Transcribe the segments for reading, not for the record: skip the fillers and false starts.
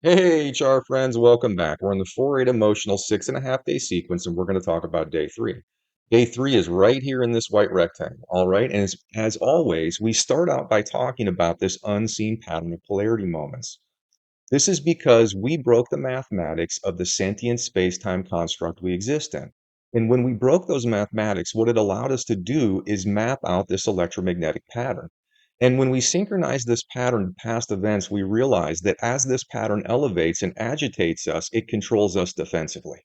Hey, HR friends, welcome back. We're in the 4-8 emotional 6.5 day sequence, and we're going to talk about day three. Day three is right here in this white rectangle, all right? And as always, we start out by talking about this unseen pattern of polarity moments. This is because we broke the mathematics of the sentient space-time construct we exist in. And when we broke those mathematics, what it allowed us to do is map out this electromagnetic pattern. And when we synchronize this pattern to past events, we realize that as this pattern elevates and agitates us, it controls us defensively.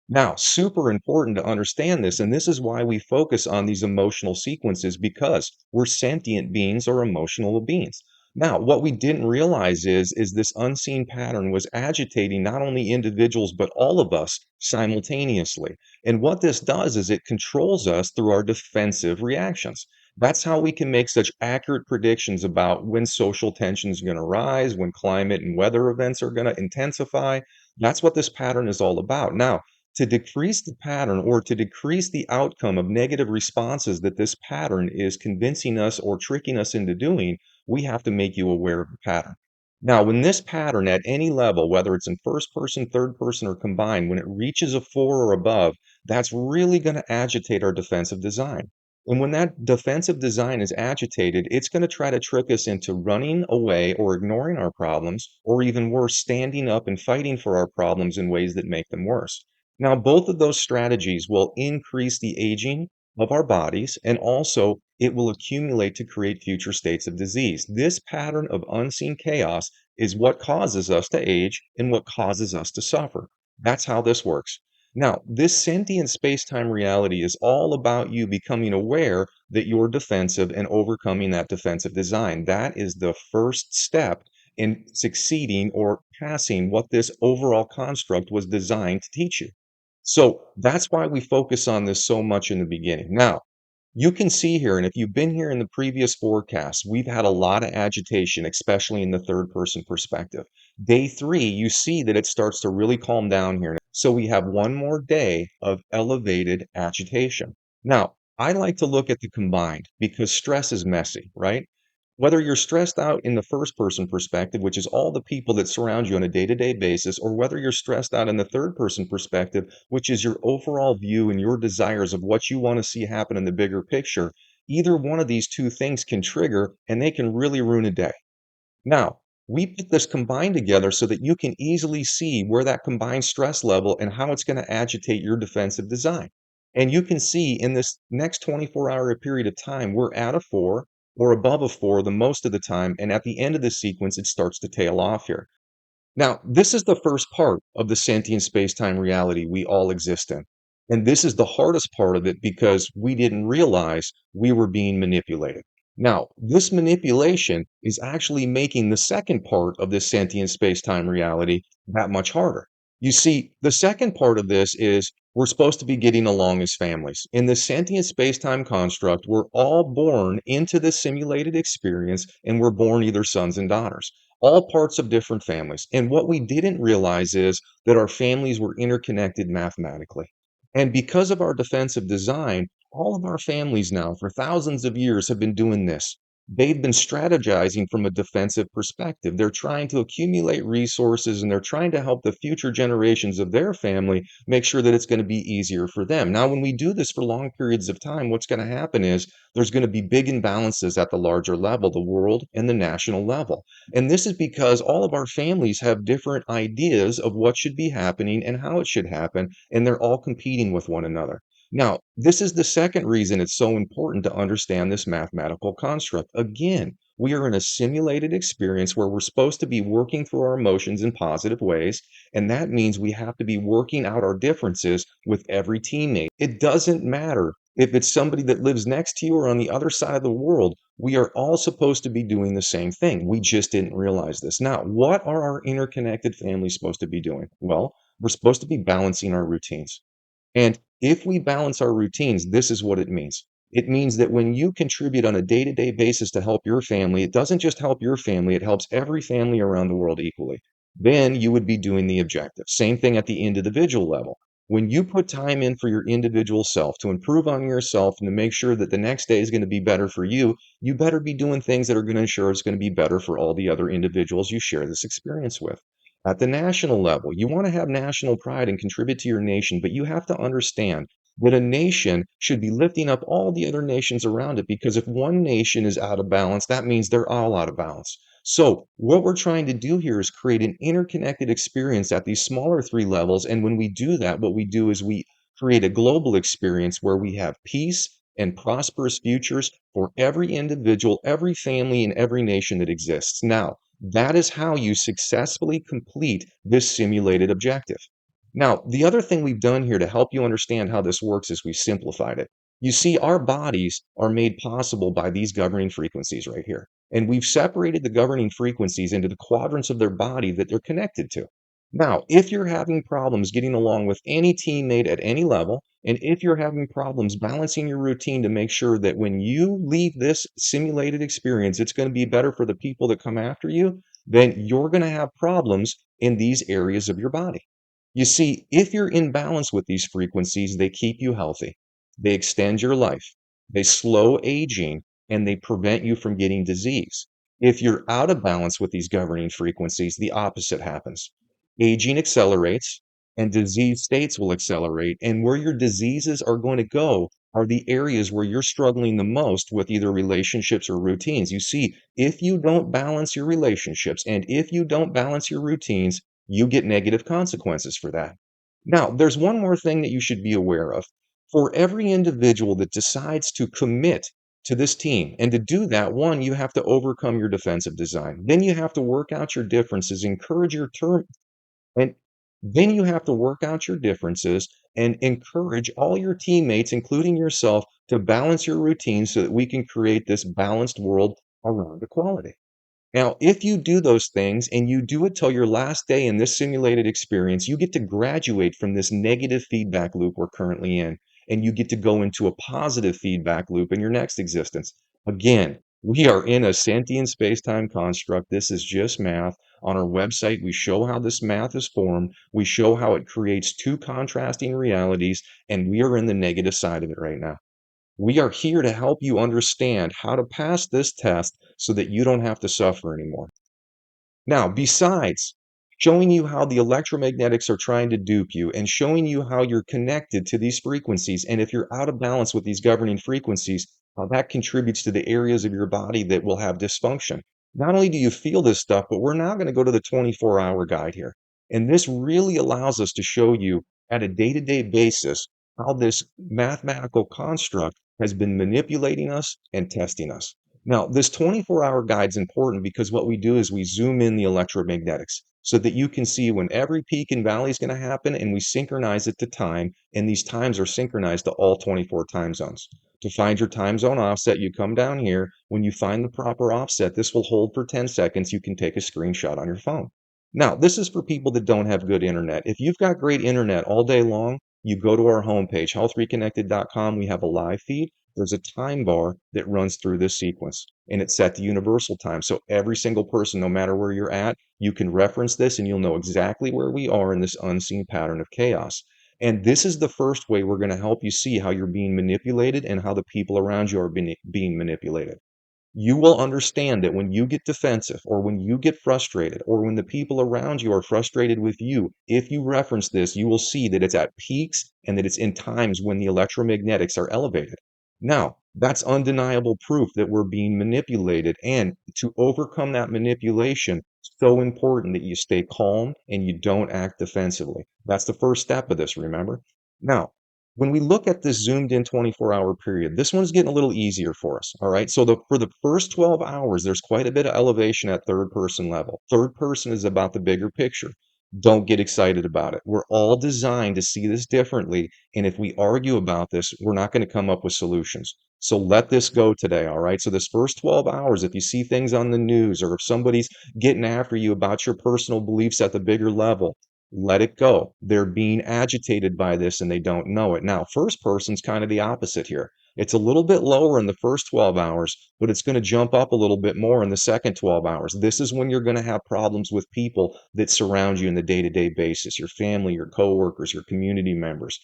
Now, super important to understand this, and this is why we focus on these emotional sequences because we're sentient beings or emotional beings. Now, what we didn't realize is this unseen pattern was agitating not only individuals but all of us simultaneously. And what this does is it controls us through our defensive reactions. That's how we can make such accurate predictions about when social tension is going to rise, when climate and weather events are going to intensify. That's what this pattern is all about. Now, to decrease the pattern or to decrease the outcome of negative responses that this pattern is convincing us or tricking us into doing, we have to make you aware of the pattern. Now, when this pattern at any level, whether it's in first person, third person, or combined, when it reaches a 4 or above, that's really going to agitate our defensive design. And when that defensive design is agitated, it's going to try to trick us into running away or ignoring our problems, or even worse, standing up and fighting for our problems in ways that make them worse. Now, both of those strategies will increase the aging of our bodies, and also it will accumulate to create future states of disease. This pattern of unseen chaos is what causes us to age and what causes us to suffer. That's how this works. Now, this sentient space time reality is all about you becoming aware that you're defensive and overcoming that defensive design. That is the first step in succeeding or passing what this overall construct was designed to teach you. So that's why we focus on this so much in the beginning. Now, you can see here, and if you've been here in the previous forecasts, we've had a lot of agitation, especially in the third person perspective. Day three, you see that it starts to really calm down here. So we have one more day of elevated agitation. Now, I like to look at the combined because stress is messy, right? Whether you're stressed out in the first person perspective, which is all the people that surround you on a day to day basis, or whether you're stressed out in the third person perspective, which is your overall view and your desires of what you want to see happen in the bigger picture, either one of these two things can trigger and they can really ruin a day. Now, we put this combined together so that you can easily see where that combined stress level and how it's going to agitate your defensive design. And you can see in this next 24-hour period of time, we're at a 4 or above a 4 the most of the time. And at the end of the sequence, it starts to tail off here. Now, this is the first part of the sentient space-time reality we all exist in. And this is the hardest part of it because we didn't realize we were being manipulated. Now, this manipulation is actually making the second part of this sentient space-time reality that much harder. You see, the second part of this is we're supposed to be getting along as families. In the sentient space-time construct, we're all born into this simulated experience, and we're born either sons and daughters, all parts of different families. And what we didn't realize is that our families were interconnected mathematically. And because of our defensive design, all of our families now, for thousands of years, have been doing this. They've been strategizing from a defensive perspective. They're trying to accumulate resources and they're trying to help the future generations of their family make sure that it's going to be easier for them. Now, when we do this for long periods of time, what's going to happen is there's going to be big imbalances at the larger level, the world and the national level. And this is because all of our families have different ideas of what should be happening and how it should happen, and they're all competing with one another. Now, this is the second reason it's so important to understand this mathematical construct. Again, we are in a simulated experience where we're supposed to be working through our emotions in positive ways, and that means we have to be working out our differences with every teammate. It doesn't matter if it's somebody that lives next to you or on the other side of the world. We are all supposed to be doing the same thing. We just didn't realize this. Now, what are our interconnected families supposed to be doing? Well, we're supposed to be balancing our routines. And if we balance our routines, this is what it means. It means that when you contribute on a day to day basis to help your family, it doesn't just help your family, it helps every family around the world equally. Then you would be doing the objective. Same thing at the individual level. When you put time in for your individual self to improve on yourself and to make sure that the next day is going to be better for you, you better be doing things that are going to ensure it's going to be better for all the other individuals you share this experience with. At the national level, you want to have national pride and contribute to your nation, but you have to understand that a nation should be lifting up all the other nations around it because if one nation is out of balance, that means they're all out of balance. So, what we're trying to do here is create an interconnected experience at these smaller three levels. And when we do that, what we do is we create a global experience where we have peace and prosperous futures for every individual, every family, and every nation that exists. Now, that is how you successfully complete this simulated objective. Now, the other thing we've done here to help you understand how this works is we've simplified it. You see, our bodies are made possible by these governing frequencies right here. And we've separated the governing frequencies into the quadrants of their body that they're connected to. Now, if you're having problems getting along with any teammate at any level, and if you're having problems balancing your routine to make sure that when you leave this simulated experience, it's going to be better for the people that come after you, then you're going to have problems in these areas of your body. You see, if you're in balance with these frequencies, they keep you healthy, they extend your life, they slow aging, and they prevent you from getting disease. If you're out of balance with these governing frequencies, the opposite happens. Aging accelerates and disease states will accelerate. And where your diseases are going to go are the areas where you're struggling the most with either relationships or routines. You see, if you don't balance your relationships and if you don't balance your routines, you get negative consequences for that. Now, there's one more thing that you should be aware of. For every individual that decides to commit to this team, and to do that, one, you have to overcome your defensive design. Then you have to work out your differences, encourage your term, and then you have to work out your differences and encourage all your teammates, including yourself, to balance your routine so that we can create this balanced world around equality. Now, if you do those things and you do it till your last day in this simulated experience, you get to graduate from this negative feedback loop we're currently in, and you get to go into a positive feedback loop in your next existence. Again, we are in a sentient space-time construct. This is just math. On our website, we show how this math is formed. We show how it creates two contrasting realities, and we are in the negative side of it right now. We are here to help you understand how to pass this test so that you don't have to suffer anymore. Now, besides showing you how the electromagnetics are trying to dupe you and showing you how you're connected to these frequencies, and if you're out of balance with these governing frequencies, how that contributes to the areas of your body that will have dysfunction. Not only do you feel this stuff, but we're now going to go to the 24-hour guide here. And this really allows us to show you at a day-to-day basis how this mathematical construct has been manipulating us and testing us. Now, this 24-hour guide is important because what we do is we zoom in the electromagnetics so that you can see when every peak and valley is going to happen, and we synchronize it to time, and these times are synchronized to all 24 time zones. To find your time zone offset, you come down here. When you find the proper offset, this will hold for 10 seconds. You can take a screenshot on your phone. Now, this is for people that don't have good internet. If you've got great internet all day long, you go to our homepage, healthreconnected.com. We have a live feed. There's a time bar that runs through this sequence, and it's set to universal time. So every single person, no matter where you're at, you can reference this and you'll know exactly where we are in this unseen pattern of chaos. And this is the first way we're going to help you see how you're being manipulated and how the people around you are being manipulated. You will understand that when you get defensive or when you get frustrated or when the people around you are frustrated with you, if you reference this, you will see that it's at peaks and that it's in times when the electromagnetics are elevated. Now, that's undeniable proof that we're being manipulated. And to overcome that manipulation, so important that you stay calm and you don't act defensively. That's the first step of this, remember? Now, when we look at this zoomed in 24-hour period, this one's getting a little easier for us. All right. So for the first 12 hours, there's quite a bit of elevation at third person level. Third person is about the bigger picture. Don't get excited about it. We're all designed to see this differently. And if we argue about this, we're not going to come up with solutions. So let this go today. All right. So this first 12 hours, if you see things on the news or if somebody's getting after you about your personal beliefs at the bigger level, let it go. They're being agitated by this and they don't know it. Now, first person's kind of the opposite here. It's a little bit lower in the first 12 hours, but it's going to jump up a little bit more in the second 12 hours. This is when you're going to have problems with people that surround you in the day-to-day basis, your family, your coworkers, your community members.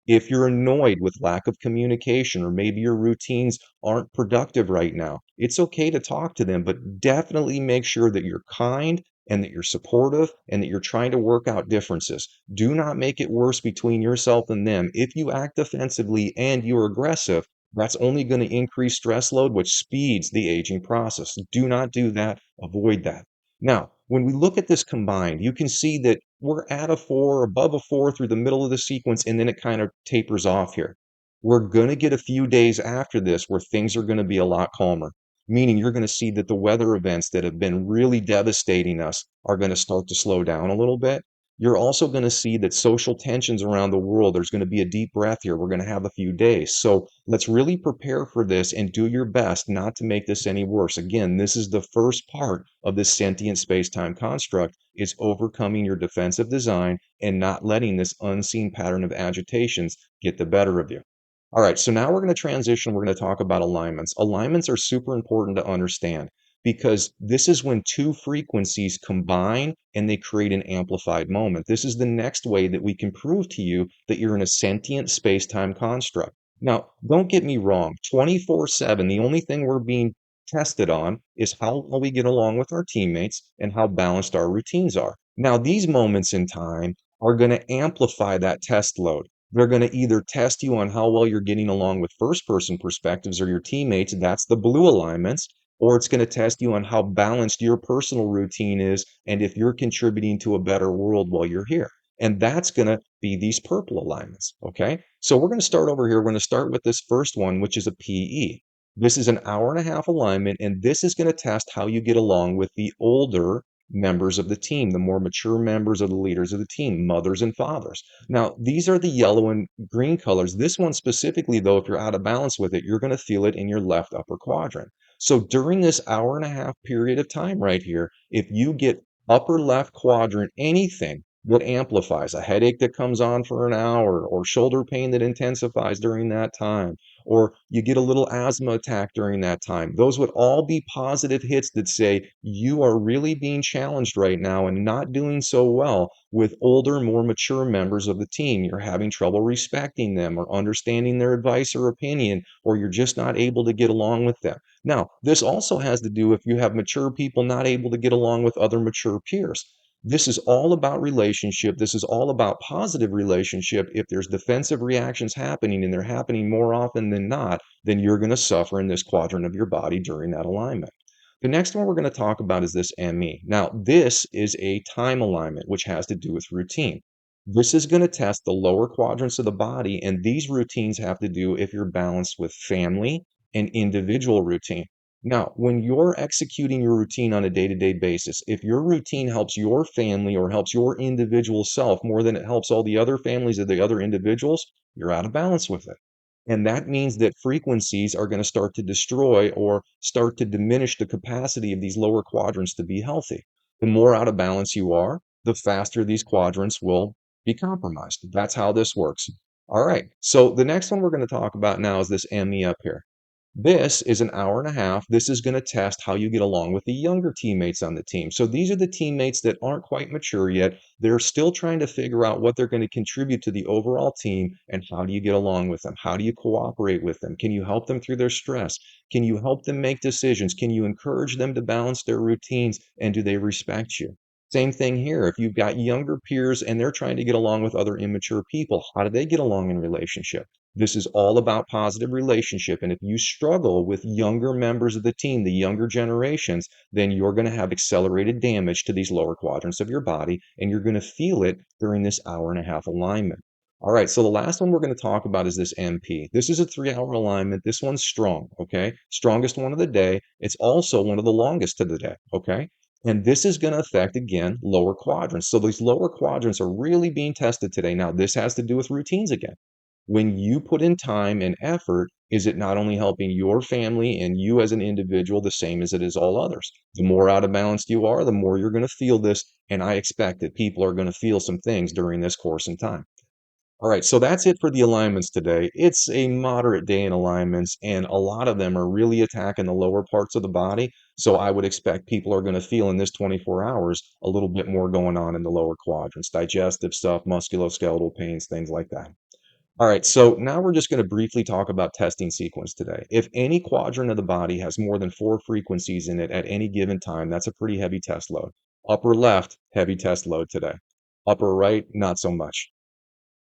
If you're annoyed with lack of communication or maybe your routines aren't productive right now, it's okay to talk to them, but definitely make sure that you're kind and that you're supportive and that you're trying to work out differences. Do not make it worse between yourself and them. If you act defensively and you're aggressive, that's only going to increase stress load, which speeds the aging process. Do not do that. Avoid that. Now, when we look at this combined, you can see that we're at a 4, above a 4 through the middle of the sequence, and then it kind of tapers off here. We're going to get a few days after this where things are going to be a lot calmer, meaning you're going to see that the weather events that have been really devastating us are going to start to slow down a little bit. You're also going to see that social tensions around the world, there's going to be a deep breath here. We're going to have a few days. So let's really prepare for this and do your best not to make this any worse. Again, this is the first part of this sentient space-time construct, is overcoming your defensive design and not letting this unseen pattern of agitations get the better of you. All right, so now we're going to transition. We're going to talk about alignments. Alignments are super important to understand because this is when two frequencies combine and they create an amplified moment. This is the next way that we can prove to you that you're in a sentient space-time construct. Now, don't get me wrong, 24/7, the only thing we're being tested on is how well we get along with our teammates and how balanced our routines are. Now, these moments in time are going to amplify that test load. They're going to either test you on how well you're getting along with first person perspectives or your teammates, that's the blue alignments, or it's going to test you on how balanced your personal routine is and if you're contributing to a better world while you're here. And that's going to be these purple alignments. Okay. So we're going to start over here. We're going to start with this first one, which is a PE. This is an hour and a half alignment, and this is going to test how you get along with the older members of the team, the more mature members of the leaders of the team, mothers and fathers. Now, these are the yellow and green colors. This one specifically, though, if you're out of balance with it, you're going to feel it in your left upper quadrant. So during this hour and a half period of time right here, if you get upper left quadrant anything that amplifies, a headache that comes on for an hour, or shoulder pain that intensifies during that time, or you get a little asthma attack during that time, those would all be positive hits that say you are really being challenged right now and not doing so well with older, more mature members of the team. You're having trouble respecting them or understanding their advice or opinion, or you're just not able to get along with them. Now, this also has to do if you have mature people not able to get along with other mature peers. This is all about relationship. This is all about positive relationship. If there's defensive reactions happening and they're happening more often than not, then you're going to suffer in this quadrant of your body during that alignment. The next one we're going to talk about is this ME. Now, this is a time alignment, which has to do with routine. This is going to test the lower quadrants of the body, and these routines have to do if you're balanced with family and individual routine. Now, when you're executing your routine on a day-to-day basis, if your routine helps your family or helps your individual self more than it helps all the other families of the other individuals, you're out of balance with it. And that means that frequencies are going to start to destroy or start to diminish the capacity of these lower quadrants to be healthy. The more out of balance you are, the faster these quadrants will be compromised. That's how this works. All right. So the next one we're going to talk about now is this ME up here. This is an hour and a half. This is going to test how you get along with the younger teammates on the team. So these are the teammates that aren't quite mature yet. They're still trying to figure out what they're going to contribute to the overall team and how do you get along with them? How do you cooperate with them? Can you help them through their stress? Can you help them make decisions? Can you encourage them to balance their routines? And do they respect you? Same thing here. If you've got younger peers and they're trying to get along with other immature people, how do they get along in relationship? This is all about positive relationship. And if you struggle with younger members of the team, the younger generations, then you're going to have accelerated damage to these lower quadrants of your body, and you're going to feel it during this hour and a half alignment. All right, so the last one we're going to talk about is this MP. This is a 3-hour alignment. This one's strong, okay? Strongest one of the day. It's also one of the longest of the day, okay? And this is going to affect, again, lower quadrants. So these lower quadrants are really being tested today. Now, this has to do with routines again. When you put in time and effort, is it not only helping your family and you as an individual the same as it is all others? The more out of balance you are, the more you're going to feel this. And I expect that people are going to feel some things during this course in time. All right, so that's it for the alignments today. It's a moderate day in alignments, and a lot of them are really attacking the lower parts of the body. So I would expect people are going to feel in this 24 hours a little bit more going on in the lower quadrants, digestive stuff, musculoskeletal pains, things like that. All right, so now we're just going to briefly talk about testing sequence today. If any quadrant of the body has more than 4 frequencies in it at any given time, that's a pretty heavy test load. Upper left, heavy test load today. Upper right, not so much.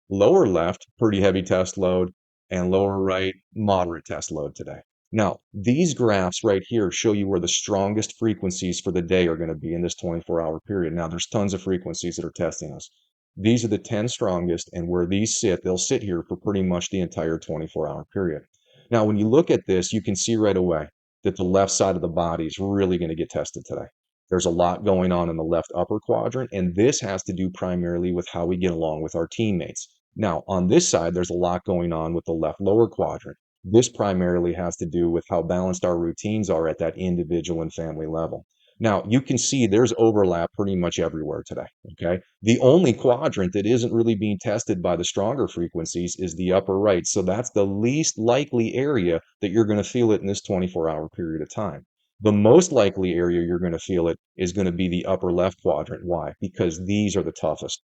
Lower left, pretty heavy test load, and lower right, moderate test load today. Now, these graphs right here show you where the strongest frequencies for the day are going to be in this 24-hour period. Now, there's tons of frequencies that are testing us. These are the 10 strongest, and where these sit, they'll sit here for pretty much the entire 24-hour period. Now, when you look at this, you can see right away that the left side of the body is really going to get tested today. There's a lot going on in the left upper quadrant, and this has to do primarily with how we get along with our teammates. Now, on this side, there's a lot going on with the left lower quadrant. This primarily has to do with how balanced our routines are at that individual and family level. Now, you can see there's overlap pretty much everywhere today, okay? The only quadrant that isn't really being tested by the stronger frequencies is the upper right. So that's the least likely area that you're going to feel it in this 24-hour period of time. The most likely area you're going to feel it is going to be the upper left quadrant. Why? Because these are the toughest.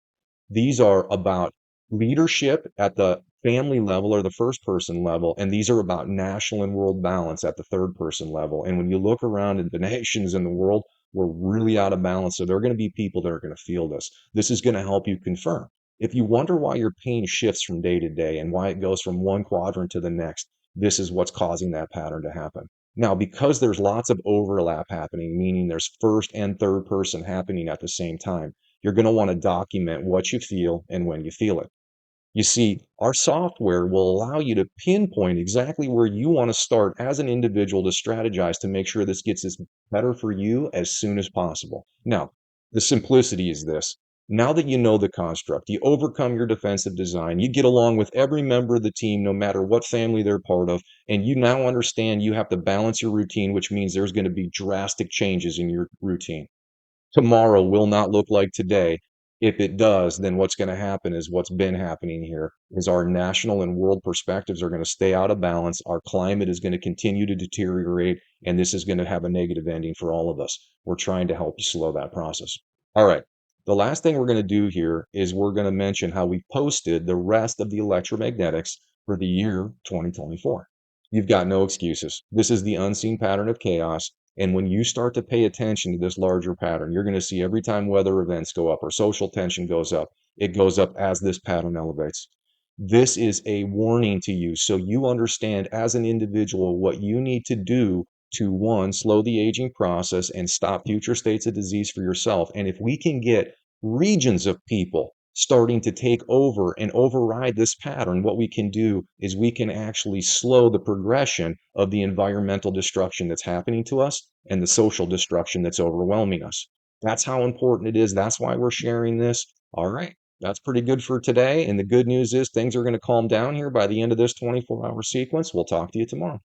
These are about leadership at the family level or the first person level, and these are about national and world balance at the third person level. And when you look around at the nations in the world, we're really out of balance. So there are going to be people that are going to feel this. This is going to help you confirm. If you wonder why your pain shifts from day to day and why it goes from one quadrant to the next, this is what's causing that pattern to happen. Now, because there's lots of overlap happening, meaning there's first and third person happening at the same time, you're going to want to document what you feel and when you feel it. You see, our software will allow you to pinpoint exactly where you want to start as an individual to strategize to make sure this gets as better for you as soon as possible. Now, the simplicity is this. Now that you know the construct, you overcome your defensive design, you get along with every member of the team, no matter what family they're part of, and you now understand you have to balance your routine, which means there's going to be drastic changes in your routine. Tomorrow will not look like today. If it does, then what's going to happen is what's been happening here is our national and world perspectives are going to stay out of balance. Our climate is going to continue to deteriorate, and this is going to have a negative ending for all of us. We're trying to help you slow that process. All right. The last thing we're going to do here is we're going to mention how we posted the rest of the electromagnetics for the year 2024. You've got no excuses. This is the unseen pattern of chaos. And when you start to pay attention to this larger pattern, you're going to see every time weather events go up or social tension goes up, it goes up as this pattern elevates. This is a warning to you so you understand as an individual what you need to do to, one, slow the aging process and stop future states of disease for yourself. And if we can get regions of people starting to take over and override this pattern, what we can do is we can actually slow the progression of the environmental destruction that's happening to us and the social destruction that's overwhelming us. That's how important it is. That's why we're sharing this. All right. That's pretty good for today. And the good news is things are going to calm down here by the end of this 24-hour sequence. We'll talk to you tomorrow.